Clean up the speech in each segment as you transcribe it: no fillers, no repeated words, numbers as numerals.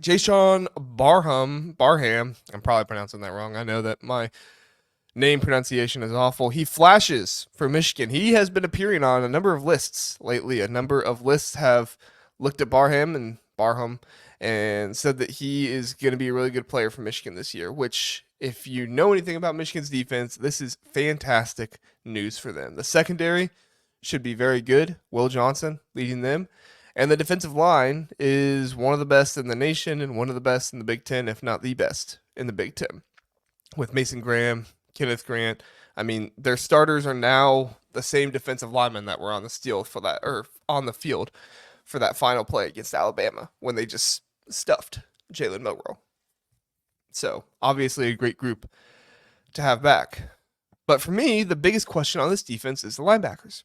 Jaishawn Barham, I'm probably pronouncing that wrong. I know that my name pronunciation is awful. He flashes for Michigan. He has been appearing on a number of lists lately. A number of lists have looked at Barham and said that he is going to be a really good player for Michigan this year, which if you know anything about Michigan's defense, this is fantastic news for them. The secondary should be very good. Will Johnson leading them. And the defensive line is one of the best in the nation and one of the best in the Big Ten, if not the best in the Big Ten. With Mason Graham, Kenneth Grant, I mean, their starters are now the same defensive linemen that were on the field for that, or on the field for that final play against Alabama when they just stuffed Jalen Milroe. So obviously a great group to have back. But for me, the biggest question on this defense is the linebackers.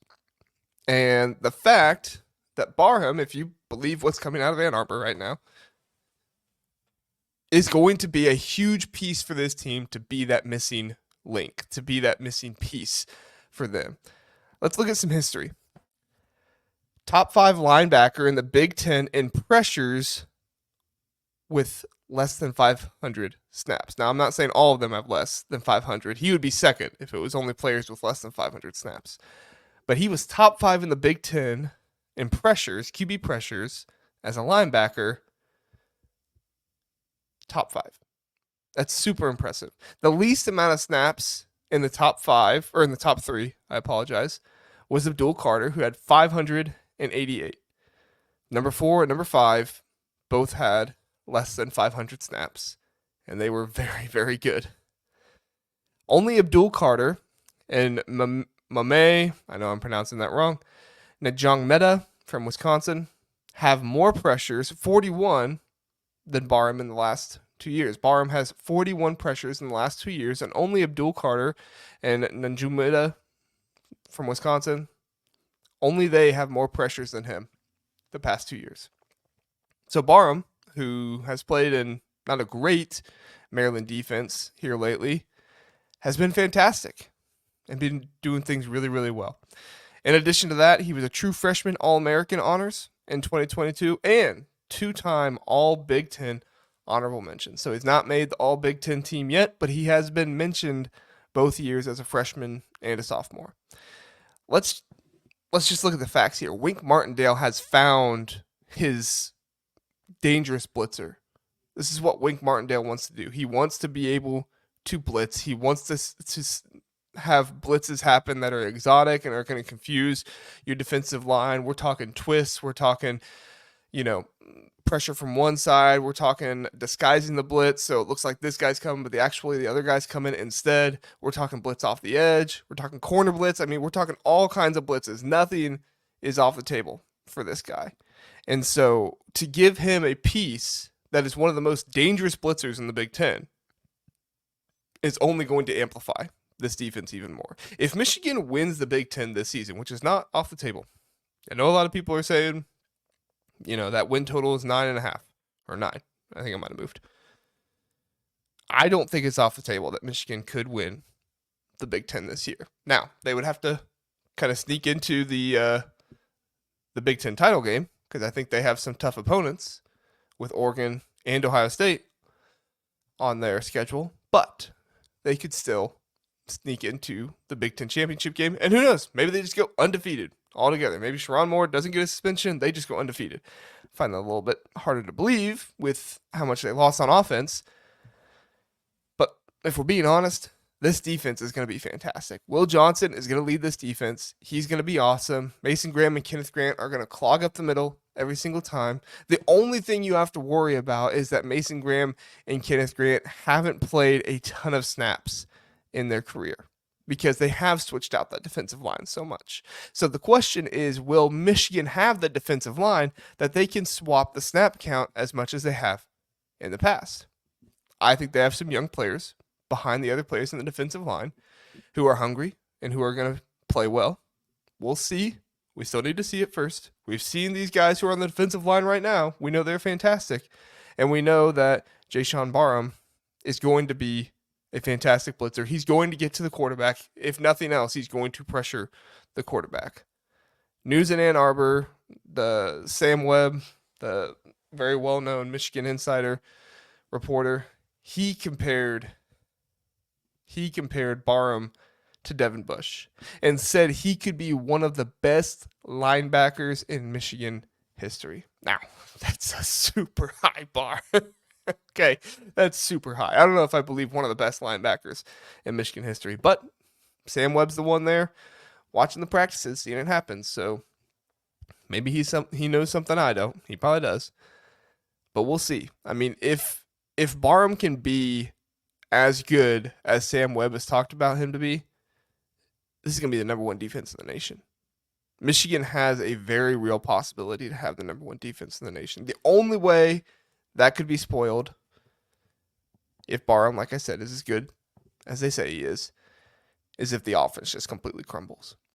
And the fact that Barham, if you believe what's coming out of Ann Arbor right now, is going to be a huge piece for this team to be that missing link, to be that missing piece for them. Let's look at some history. Top 5 linebacker in the Big Ten in pressures with less than 500 snaps. Now, I'm not saying all of them have less than 500. He would be second if it was only players with less than 500 snaps. But he was top 5 in the Big Ten in pressures, QB pressures, as a linebacker, top 5. That's super impressive. The least amount of snaps in the top 5, or in the top 3, I apologize, was Abdul Carter, who had 588. Number 4 and number 5 both had less than 500 snaps, and they were very, very good. Only Abdul Carter and Mame, I know I'm pronouncing that wrong, Najong Meta from Wisconsin have more pressures, 41, than Barham in the last 2 years. Barham has 41 pressures in the last 2 years, and only Abdul Carter and Najong Meta from Wisconsin, only they have more pressures than him the past 2 years. So Barham, who has played in not a great Maryland defense here lately, has been fantastic and been doing things really, really well. In addition to that, he was a true freshman All-American honors in 2022 and 2-time All-Big Ten honorable mention. So he's not made the All-Big Ten team yet, but he has been mentioned both years as a freshman and a sophomore. Let's just look at the facts here. Wink Martindale has found his dangerous blitzer. This is what Wink Martindale wants to do. He wants to be able to blitz. He wants to have blitzes happen that are exotic and are going to confuse your defensive line. We're talking twists. We're talking, pressure from one side. We're talking disguising the blitz so it looks like this guy's coming, but the other guy's coming instead. We're talking blitz off the edge. We're talking corner blitz. I mean, we're talking all kinds of blitzes. Nothing is off the table for this guy. And so to give him a piece that is one of the most dangerous blitzers in the Big Ten is only going to amplify this defense even more. If Michigan wins the Big Ten this season, which is not off the table, I know a lot of people are saying, that win total is 9.5 or 9. I think I might have moved. I don't think it's off the table that Michigan could win the Big Ten this year. Now, they would have to kind of sneak into the Big Ten title game because I think they have some tough opponents with Oregon and Ohio State on their schedule, but they could still sneak into the Big Ten championship game. And who knows? Maybe they just go undefeated altogether. Maybe Sherrone Moore doesn't get a suspension. They just go undefeated. I find that a little bit harder to believe with how much they lost on offense. But if we're being honest, this defense is going to be fantastic. Will Johnson is going to lead this defense. He's going to be awesome. Mason Graham and Kenneth Grant are going to clog up the middle every single time. The only thing you have to worry about is that Mason Graham and Kenneth Grant haven't played a ton of snaps in their career because they have switched out that defensive line so much. So the question is, will Michigan have the defensive line that they can swap the snap count as much as they have in the past? I think they have some young players behind the other players in the defensive line who are hungry and who are going to play well. We'll see. We still need to see it first. We've seen these guys who are on the defensive line right now. We know they're fantastic. And we know that Jaishawn Barham is going to be a fantastic blitzer. He's going to get to the quarterback. If nothing else, he's going to pressure the quarterback. News in Ann Arbor, the Sam Webb, the very well-known Michigan insider reporter, he compared Barham to Devin Bush and said he could be one of the best linebackers in Michigan history. Now, that's a super high bar. Okay, that's super high. I don't know if I believe one of the best linebackers in Michigan history, but Sam Webb's the one there watching the practices, seeing it happen. So maybe he knows something I don't. He probably does. But we'll see. I mean, if Barham can be as good as Sam Webb has talked about him to be, this is going to be the number one defense in the nation. Michigan has a very real possibility to have the number one defense in the nation. The only way that could be spoiled, if Barham, like I said, is as good as they say he is if the offense just completely crumbles.